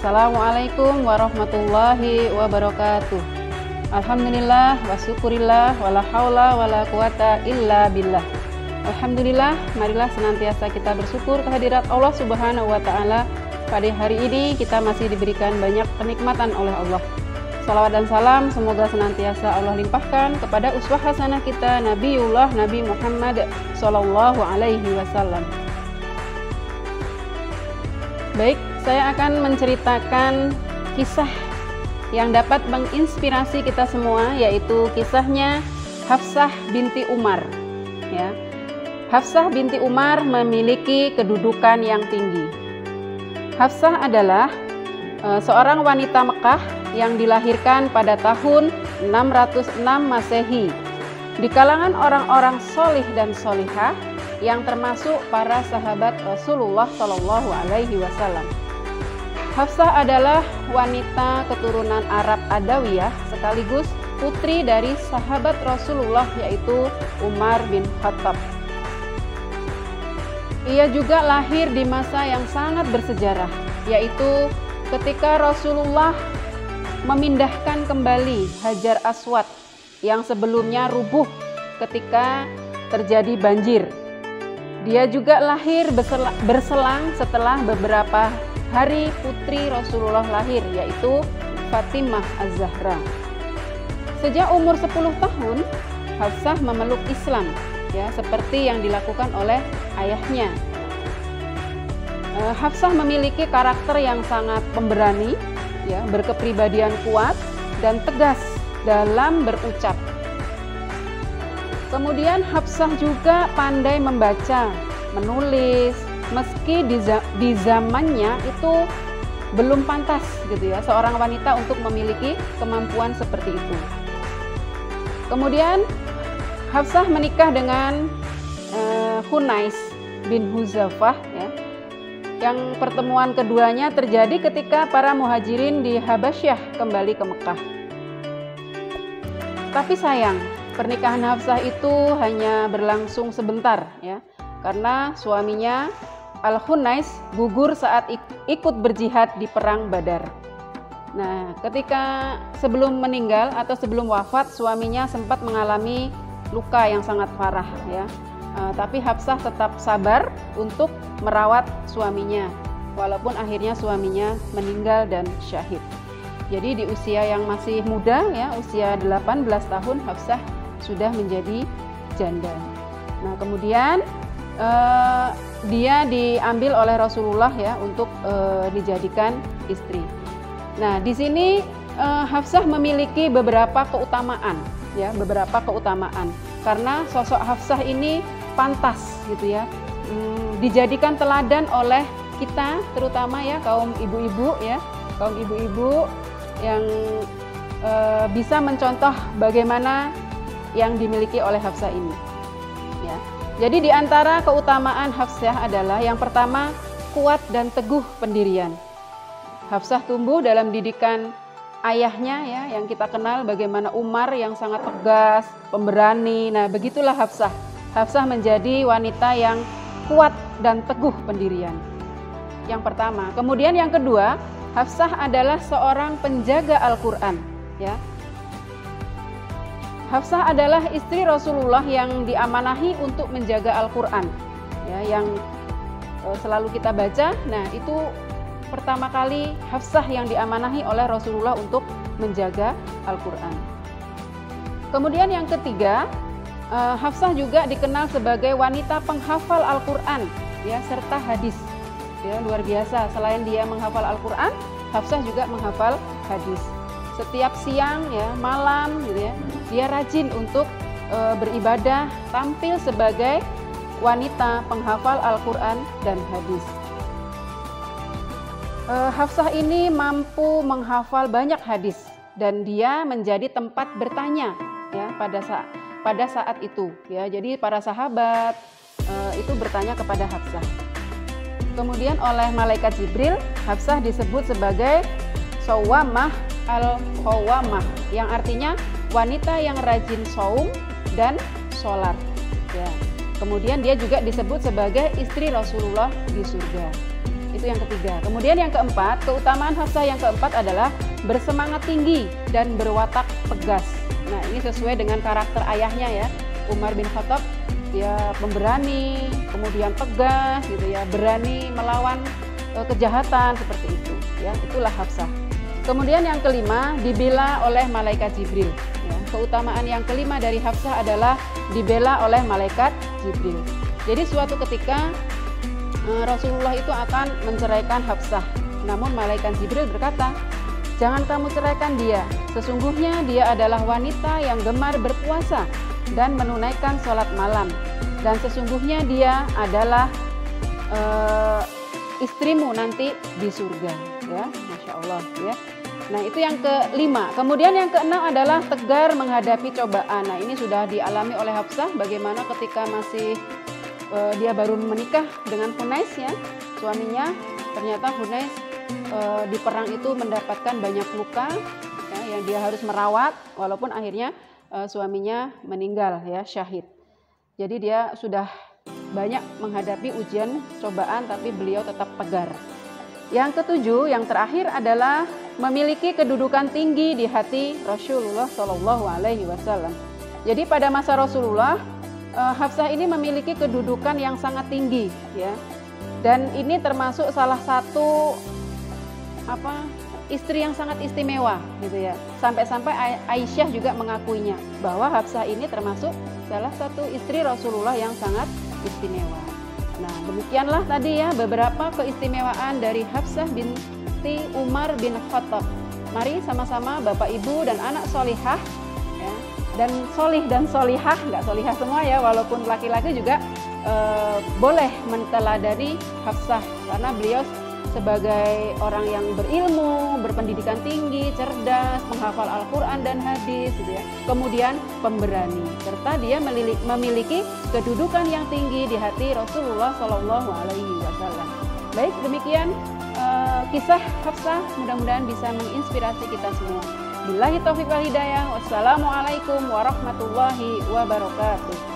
Assalamualaikum warahmatullahi wabarakatuh. Alhamdulillah wa syukurillah wala haula wala quwata illa billah. Alhamdulillah, marilah senantiasa kita bersyukur kehadirat Allah Subhanahu wa taala. Pada hari ini kita masih diberikan banyak kenikmatan oleh Allah. Salawat dan salam semoga senantiasa Allah limpahkan kepada uswah hasanah kita Nabiullah Nabi Muhammad sallallahu alaihi wasallam. Baik, saya akan menceritakan kisah yang dapat menginspirasi kita semua, yaitu kisahnya Hafsah binti Umar. Ya. Hafsah binti Umar memiliki kedudukan yang tinggi. Hafsah adalah seorang wanita Mekah yang dilahirkan pada tahun 606 Masehi di kalangan orang-orang solih dan solihah yang termasuk para sahabat Rasulullah Shallallahu Alaihi Wasallam. Hafsah adalah wanita keturunan Arab Adawiyah sekaligus putri dari sahabat Rasulullah yaitu Umar bin Khattab. Ia juga lahir di masa yang sangat bersejarah, yaitu ketika Rasulullah memindahkan kembali Hajar Aswad yang sebelumnya rubuh ketika terjadi banjir. Dia juga lahir berselang setelah beberapa hari putri Rasulullah lahir, yaitu Fatimah Az-Zahra. Sejak umur 10 tahun, Hafsah memeluk Islam, ya, seperti yang dilakukan oleh ayahnya. Hafsah memiliki karakter yang sangat pemberani, ya, berkepribadian kuat dan tegas dalam berucap. Kemudian Hafsah juga pandai membaca, menulis, meski di zamannya itu belum pantas gitu ya seorang wanita untuk memiliki kemampuan seperti itu. Kemudian Hafsah menikah dengan Hunais bin Huzafah, ya, yang pertemuan keduanya terjadi ketika para muhajirin di Habasyah kembali ke Mekah. Tapi sayang, pernikahan Hafsah itu hanya berlangsung sebentar, ya, karena suaminya Al-Hunais gugur saat ikut berjihad di perang Badar. Nah, ketika sebelum meninggal atau sebelum wafat, suaminya sempat mengalami luka yang sangat parah, ya. Tapi Hafsah tetap sabar untuk merawat suaminya, walaupun akhirnya suaminya meninggal dan syahid. Jadi di usia yang masih muda, ya, usia 18 tahun, Hafsah sudah menjadi janda. Nah, kemudian dia diambil oleh Rasulullah, ya, untuk dijadikan istri. Nah, di sini Hafsah memiliki beberapa keutamaan, ya, beberapa keutamaan. Karena sosok Hafsah ini pantas gitu ya, dijadikan teladan oleh kita, terutama ya kaum ibu-ibu, ya, kaum ibu-ibu yang bisa mencontoh bagaimana yang dimiliki oleh Hafsah ini, ya. Jadi di antara keutamaan Hafsah adalah yang pertama, kuat dan teguh pendirian. Hafsah tumbuh dalam didikan ayahnya, ya, yang kita kenal bagaimana Umar yang sangat tegas, pemberani. Nah, begitulah Hafsah. Hafsah menjadi wanita yang kuat dan teguh pendirian. Yang pertama. Kemudian yang kedua, Hafsah adalah seorang penjaga Al-Quran, ya. Hafsah adalah istri Rasulullah yang diamanahi untuk menjaga Al-Quran, ya, yang selalu kita baca. Nah, itu pertama kali Hafsah yang diamanahi oleh Rasulullah untuk menjaga Al-Quran. Kemudian yang ketiga, Hafsah juga dikenal sebagai wanita penghafal Al-Quran, ya, serta hadis, ya, luar biasa. Selain dia menghafal Al-Quran, Hafsah juga menghafal hadis. Setiap siang, ya, malam gitu ya, dia rajin untuk beribadah, tampil sebagai wanita penghafal Al-Quran dan hadis. Hafsah ini mampu menghafal banyak hadis dan dia menjadi tempat bertanya, ya, pada saat itu, ya. Jadi para sahabat itu bertanya kepada Hafsah. Kemudian oleh malaikat Jibril, Hafsah disebut sebagai Shawwamah al-Qawwamah, yang artinya wanita yang rajin shaum dan sholat, ya. Kemudian dia juga disebut sebagai istri Rasulullah di surga. Itu yang ketiga. Kemudian yang keempat, keutamaan Hafsah yang keempat adalah bersemangat tinggi dan berwatak tegas. Nah, ini sesuai dengan karakter ayahnya ya, Umar bin Khattab. Dia pemberani, kemudian tegas gitu ya, berani melawan kejahatan seperti itu ya. Itulah Hafsah. Kemudian yang kelima, dibela oleh malaikat Jibril ya. Keutamaan yang kelima dari Hafsah adalah dibela oleh malaikat Jibril. Jadi suatu ketika Rasulullah itu akan menceraikan Hafsah. Namun malaikat Jibril berkata, "Jangan kamu ceraikan dia. Sesungguhnya dia adalah wanita yang gemar berpuasa dan menunaikan sholat malam. Dan sesungguhnya dia adalah istrimu nanti di surga." Ya, Masya Allah ya. Nah, itu yang kelima. Kemudian yang keenam adalah tegar menghadapi cobaan. Nah, ini sudah dialami oleh Hafsah bagaimana ketika masih dia baru menikah dengan Hunais ya, suaminya. Ternyata Hunais di perang itu mendapatkan banyak luka ya, yang dia harus merawat, walaupun akhirnya suaminya meninggal ya, syahid. Jadi dia sudah banyak menghadapi ujian cobaan, tapi beliau tetap tegar. Yang ketujuh, yang terakhir adalah memiliki kedudukan tinggi di hati Rasulullah Shallallahu Alaihi Wasallam. Jadi pada masa Rasulullah, Hafsah ini memiliki kedudukan yang sangat tinggi ya, dan ini termasuk salah satu istri yang sangat istimewa gitu ya. Sampai-sampai Aisyah juga mengakuinya bahwa Hafsah ini termasuk salah satu istri Rasulullah yang sangat istimewa. Nah, demikianlah tadi ya beberapa keistimewaan dari Hafsah binti Umar bin Khattab. Mari sama-sama Bapak Ibu dan anak solihah ya, dan solih dan solihah, nggak solihah semua ya, walaupun laki-laki juga boleh menteladani Hafsah karena beliau sebagai orang yang berilmu, berpendidikan tinggi, cerdas, menghafal Al-Quran dan hadis gitu ya. Kemudian pemberani, serta dia memiliki kedudukan yang tinggi di hati Rasulullah Shallallahu Alaihi Wasallam. Baik, demikian kisah Hafsah, mudah-mudahan bisa menginspirasi kita semua. Billahi taufiq wal hidayah. Wassalamualaikum warahmatullahi wabarakatuh.